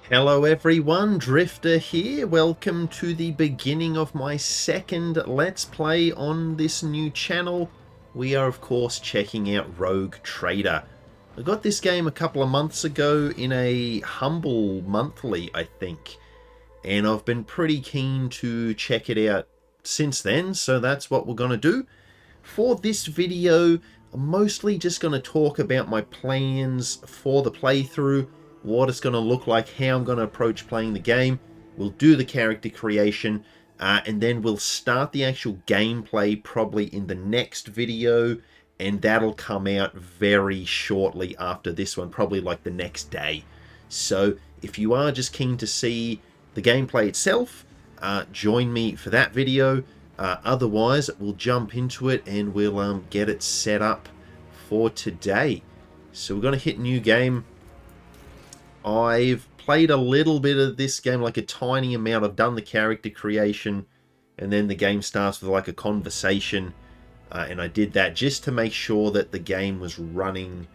Hello everyone, Drifter here. Welcome to the beginning of my second Let's Play on this new channel. We are of course checking out Rogue Trader. I got this game a couple of months ago in a humble monthly, I think. And I've been pretty keen to check it out since then, so that's what we're going to do. For this video, I'm mostly just going to talk about my plans for the playthrough, what it's going to look like, how I'm going to approach playing the game. We'll do the character creation, and then we'll start the actual gameplay probably in the next video, and that'll come out very shortly after this one, probably like the next day. So if you are just keen to see the gameplay itself, join me for that video. Otherwise, we'll jump into it and we'll get it set up for today. So we're going to hit new game. I've played a little bit of this game, like a tiny amount. I've done the character creation, and then the game starts with like a conversation, and I did that just to make sure that the game was running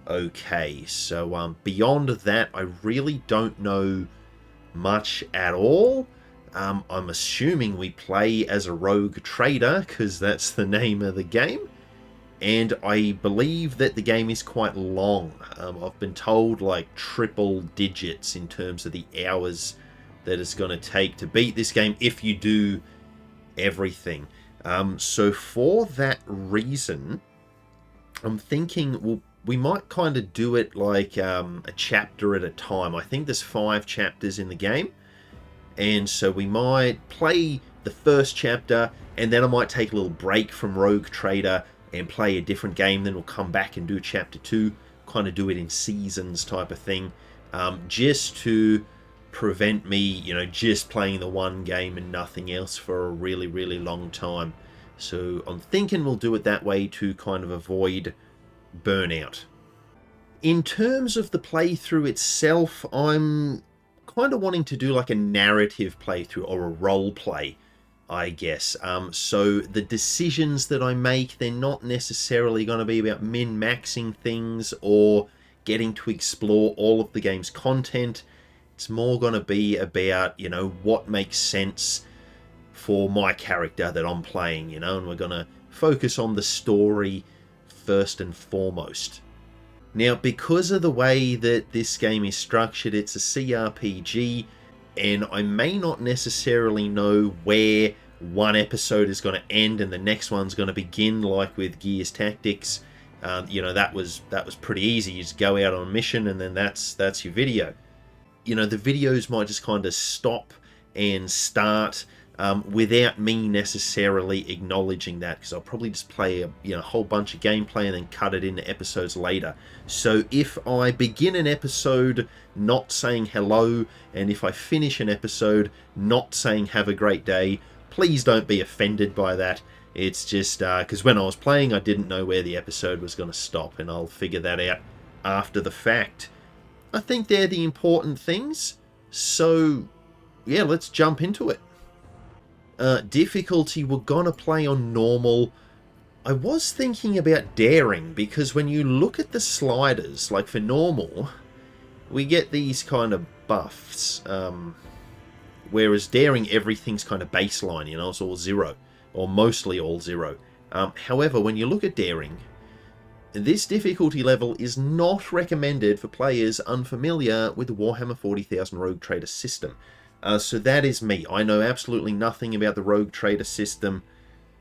okay. So beyond that, I really don't know much at all. I'm assuming we play as a rogue trader, because that's the name of the game. And I believe that the game is quite long. I've been told like triple digits in terms of the hours that it's going to take to beat this game if you do everything. So for that reason, I'm thinking we might kind of do it like a chapter at a time. I think there's 5 chapters in the game. And so we might play the first chapter, and then I might take a little break from Rogue Trader and play a different game. Then we'll come back and do chapter 2, kind of do it in seasons type of thing, just to prevent me, just playing the one game and nothing else for a really, really long time. So I'm thinking we'll do it that way to kind of avoid burnout. In terms of the playthrough itself, I'm kind of wanting to do like a narrative playthrough or a role play, I guess. So the decisions that I make, they're not necessarily going to be about min-maxing things or getting to explore all of the game's content. It's more going to be about, what makes sense for my character that I'm playing, and we're going to focus on the story first and foremost. Now, because of the way that this game is structured, it's a CRPG, and I may not necessarily know where one episode is going to end and the next one's going to begin, like with Gears Tactics. That was pretty easy. You just go out on a mission and then that's your video. The videos might just kind of stop and start without me necessarily acknowledging that, because I'll probably just play a whole bunch of gameplay and then cut it into episodes later. So if I begin an episode not saying hello, and if I finish an episode not saying have a great day, please don't be offended by that. It's just because when I was playing, I didn't know where the episode was going to stop, and I'll figure that out after the fact. I think they're the important things. So yeah, let's jump into it. Difficulty, we're gonna play on normal. I was thinking about daring, because when you look at the sliders, like for normal, we get these kind of buffs, whereas daring, everything's kind of baseline, it's all 0, or mostly all 0. However, when you look at daring, this difficulty level is not recommended for players unfamiliar with the Warhammer 40,000 Rogue Trader system. So that is me. I know absolutely nothing about the Rogue Trader system.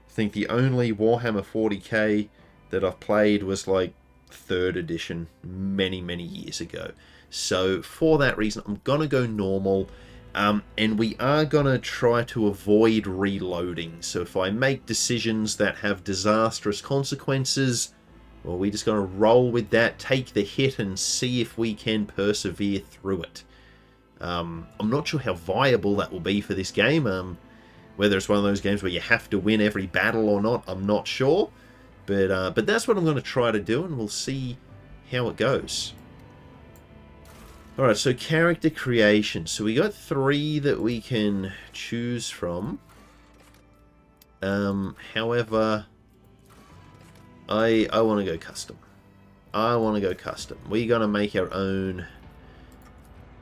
I think the only Warhammer 40k that I've played was like 3rd edition many, many years ago. So for that reason, I'm going to go normal. And we are going to try to avoid reloading. So if I make decisions that have disastrous consequences, well, we're just going to roll with that, take the hit, and see if we can persevere through it. I'm not sure how viable that will be for this game. Whether it's one of those games where you have to win every battle or not, I'm not sure. But that's what I'm going to try to do, and we'll see how it goes. Alright, so character creation. So we got 3 that we can choose from. However, I want to go custom. We're going to make our own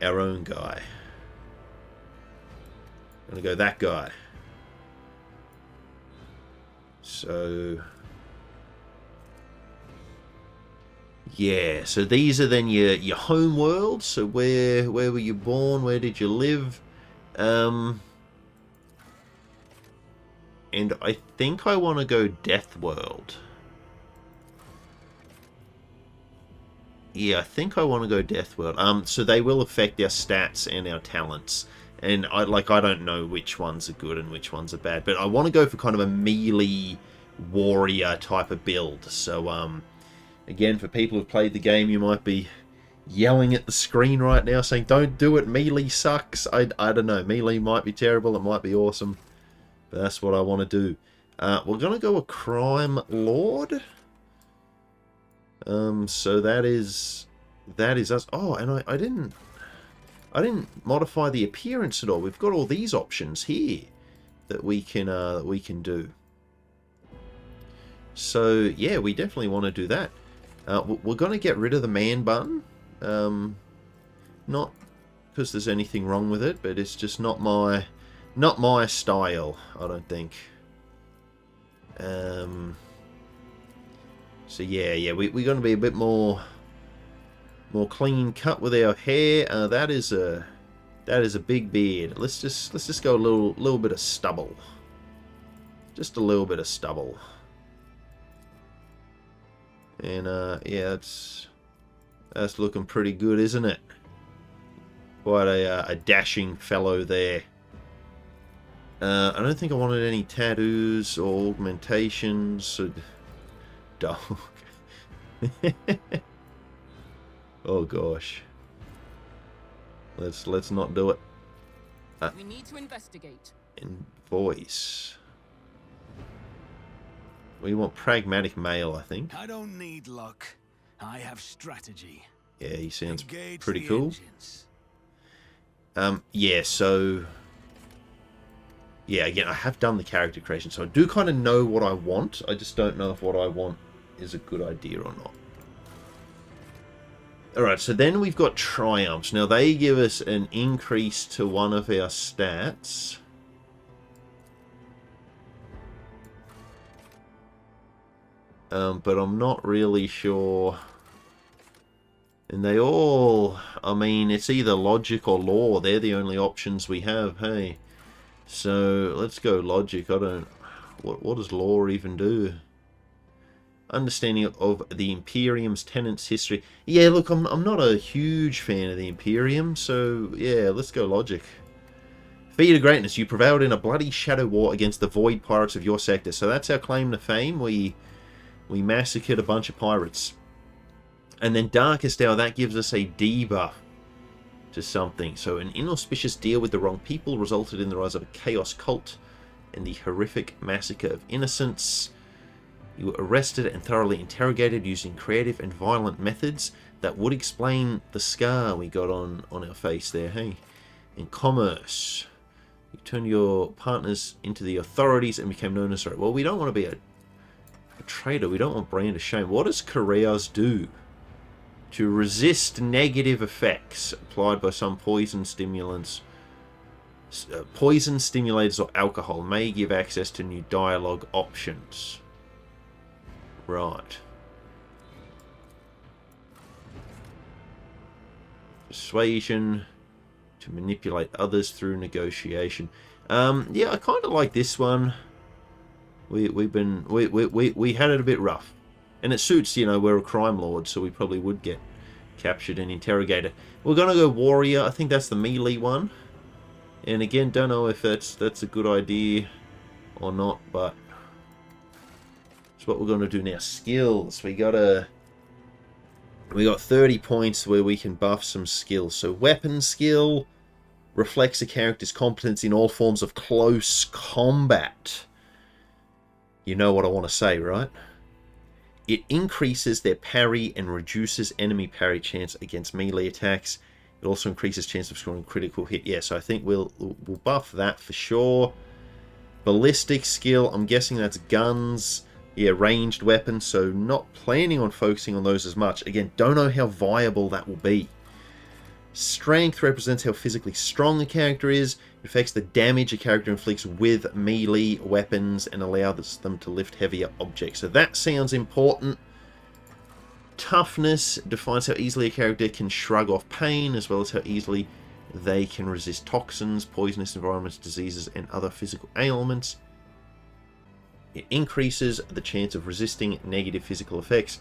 our own guy. I'm going to go that guy. So... yeah, so these are then your home world. So where were you born? Where did you live? And I think I want to go Death World. Yeah, I think I want to go Death World. So they will affect our stats and our talents. And I don't know which ones are good and which ones are bad. But I want to go for kind of a melee warrior type of build. So, again, for people who've played the game, you might be yelling at the screen right now saying, don't do it, melee sucks. I don't know, melee might be terrible, it might be awesome. But that's what I want to do. We're going to go a Crime Lord. So that is us. Oh, and I didn't modify the appearance at all. We've got all these options here that we can do. So yeah, we definitely want to do that. We're going to get rid of the man bun. Not because there's anything wrong with it, but it's just not my style, I don't think. So yeah, we're going to be a bit more clean cut with our hair. That is a big beard. Let's just go a little bit of stubble. Just a little bit of stubble. And yeah, that's looking pretty good, isn't it? Quite a dashing fellow there. I don't think I wanted any tattoos or augmentations. Dog. Oh gosh. Let's not do it. We need to investigate. In voice. We want pragmatic male, I think. I don't need luck. I have strategy. Yeah, he sounds Engage pretty the cool. engines. Yeah, so... yeah, again, I have done the character creation, so I do kind of know what I want. I just don't know if what I want is a good idea or not. Alright, so then we've got triumphs. Now, they give us an increase to one of our stats. But I'm not really sure. And they all... I mean, it's either logic or law. They're the only options we have, hey. So, let's go logic. I don't... What does law even do? Understanding of the Imperium's tenants' history. Yeah, look, I'm not a huge fan of the Imperium, so yeah, let's go logic. Feat of greatness. You prevailed in a bloody shadow war against the void pirates of your sector. So that's our claim to fame. We massacred a bunch of pirates. And then darkest hour, that gives us a debuff to something. So an inauspicious deal with the wrong people resulted in the rise of a chaos cult and the horrific massacre of innocents. You were arrested and thoroughly interrogated using creative and violent methods that would explain the scar we got on our face there, hey? In commerce, you turned your partners into the authorities and became known as... well, we don't want to be a traitor. We don't want brand of shame. What does careers do? To resist negative effects applied by some poison stimulants. Poison stimulators or alcohol may give access to new dialogue options. Right. Persuasion. To manipulate others through negotiation. Yeah, I kind of like this one. We had it a bit rough. And it suits, you know, we're a crime lord, so we probably would get captured and interrogated. We're going to go warrior. I think that's the melee one. And again, don't know if that's a good idea or not, but it's what we're going to do now. Skills. We got 30 points where we can buff some skills. So weapon skill reflects a character's competence in all forms of close combat. You know what I want to say, right? It increases their parry and reduces enemy parry chance against melee attacks. It also increases chance of scoring critical hit. Yeah, so I think we'll buff that for sure. Ballistic skill, I'm guessing that's guns. Yeah, ranged weapons, so not planning on focusing on those as much. Again, don't know how viable that will be. Strength represents how physically strong a character is. It affects the damage a character inflicts with melee weapons and allows them to lift heavier objects. So that sounds important. Toughness defines how easily a character can shrug off pain, as well as how easily they can resist toxins, poisonous environments, diseases, and other physical ailments. It increases the chance of resisting negative physical effects.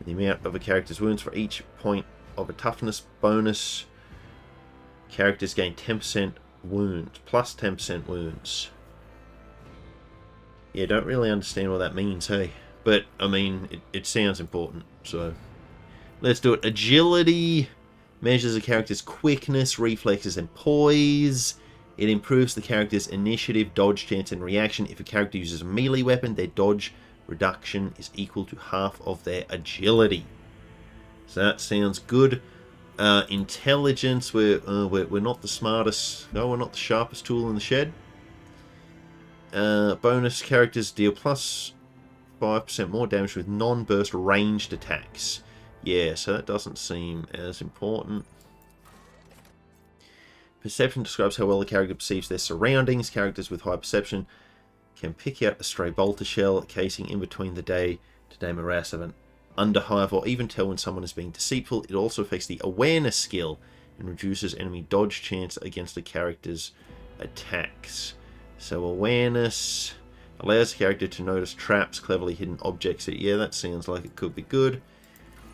The amount of a character's wounds for each point of a toughness bonus. Characters gain 10% wounds, plus 10% wounds. Yeah, don't really understand what that means, hey? But, I mean, it sounds important, so... Let's do it. Agility measures a character's quickness, reflexes, and poise. It improves the character's initiative, dodge, chance, and reaction. If a character uses a melee weapon, their dodge reduction is equal to half of their agility. So that sounds good. Intelligence, we're not the smartest. No, we're not the sharpest tool in the shed. Bonus characters deal plus 5% more damage with non-burst ranged attacks. Yeah, so that doesn't seem as important. Perception describes how well a character perceives their surroundings. Characters with high perception can pick out a stray bolter shell, casing in between the day-to-day morass of an underhive, or even tell when someone is being deceitful. It also affects the awareness skill and reduces enemy dodge chance against the character's attacks. So awareness allows the character to notice traps, cleverly hidden objects. Yeah, that sounds like it could be good.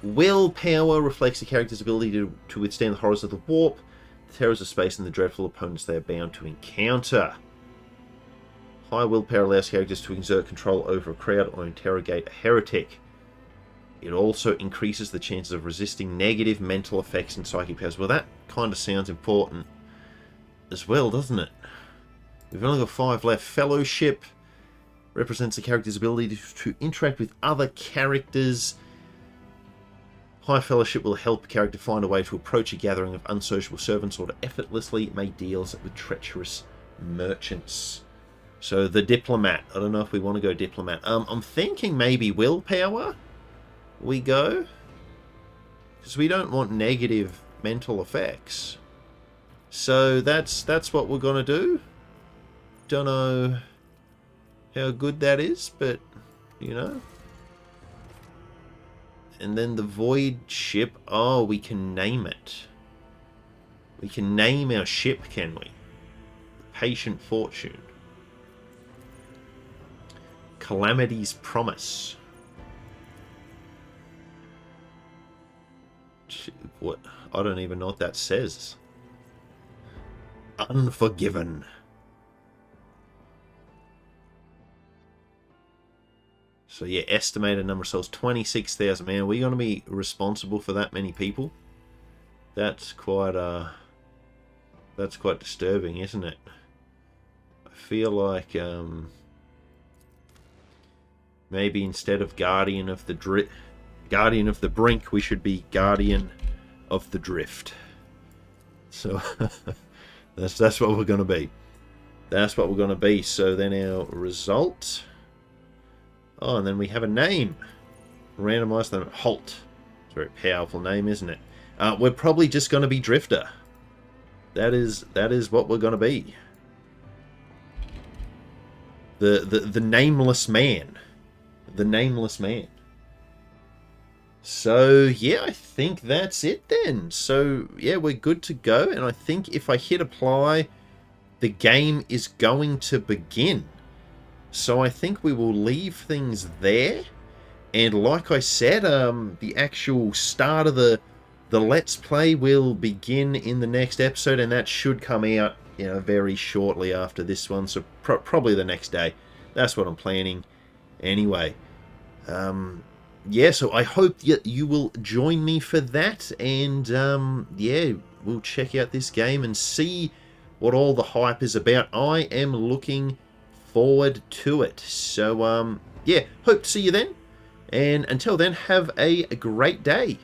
Willpower reflects the character's ability to withstand the horrors of the warp, the terrors of space, and the dreadful opponents they are bound to encounter. High willpower allows characters to exert control over a crowd or interrogate a heretic. It also increases the chances of resisting negative mental effects and psychic powers. Well, that kind of sounds important as well, doesn't it? We've only got 5 left. Fellowship represents the character's ability to interact with other characters. High Fellowship will help a character find a way to approach a gathering of unsociable servants or to effortlessly make deals with treacherous merchants. So the Diplomat. I don't know if we want to go Diplomat. I'm thinking maybe Willpower we go. Because we don't want negative mental effects. So that's what we're going to do. Don't know how good that is, but, you know. And then the Void Ship. Oh, we can name it. We can name our ship, can we? Patient Fortune. Calamity's Promise. What? I don't even know what that says. Unforgiven. So yeah, estimated number of souls 26,000. Man, are we going to be responsible for that many people? That's quite disturbing, isn't it? I feel like maybe instead of Guardian of the Brink, we should be Guardian of the Drift. So that's what we're going to be. That's what we're going to be. So then our result. Oh, and then we have a name. Randomize them. Halt. It's a very powerful name, isn't it? We're probably just going to be Drifter. That is what we're going to be. The nameless man. The nameless man. So, yeah, I think that's it then. So, yeah, we're good to go. And I think if I hit apply, the game is going to begin. So I think we will leave things there. And like I said, the actual start of the Let's Play will begin in the next episode. And that should come out, you know, very shortly after this one. So probably the next day. That's what I'm planning anyway. Yeah, so I hope you will join me for that. And, yeah, we'll check out this game and see what all the hype is about. I am looking forward to it. So, yeah, hope to see you then. And until then, have a great day.